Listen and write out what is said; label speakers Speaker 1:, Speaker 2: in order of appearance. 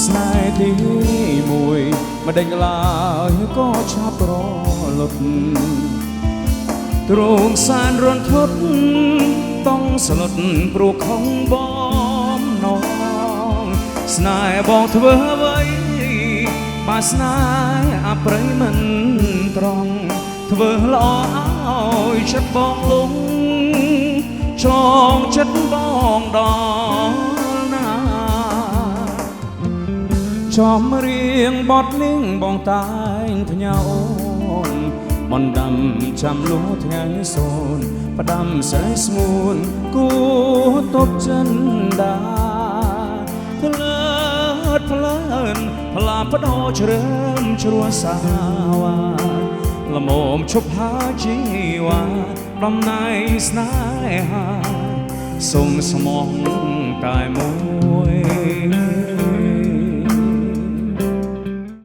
Speaker 1: ស្នេហ៍ទីមួយមិនដេញឡើយក៏ឆាប់រលត់ទ្រង់សានរន្ធត់ต้องស្លុតព្រោះខំបំណងស្នេហ៍បងធ្វើអ្វីបើស្នេហ៍អប្រិយមិនត្រង់ធ្វើល្អឲ្យចិត្តបងលងចងចិត្តបងដល់ណាចំរៀងបទនេះបងតែងផ្ញើអូនបណ្ដាំចាំលុះថ្ងៃសូនផ្ដាំស្រីស្ងួនគួតបចិនដាផ្លើតផ្លើនផ្លាផ្ដោជ្រើមជ្រួសាវ៉ាល្មមឈប់ហាជីវ៉ាដំណៃស្នេហាសុំស្មងតែមួយ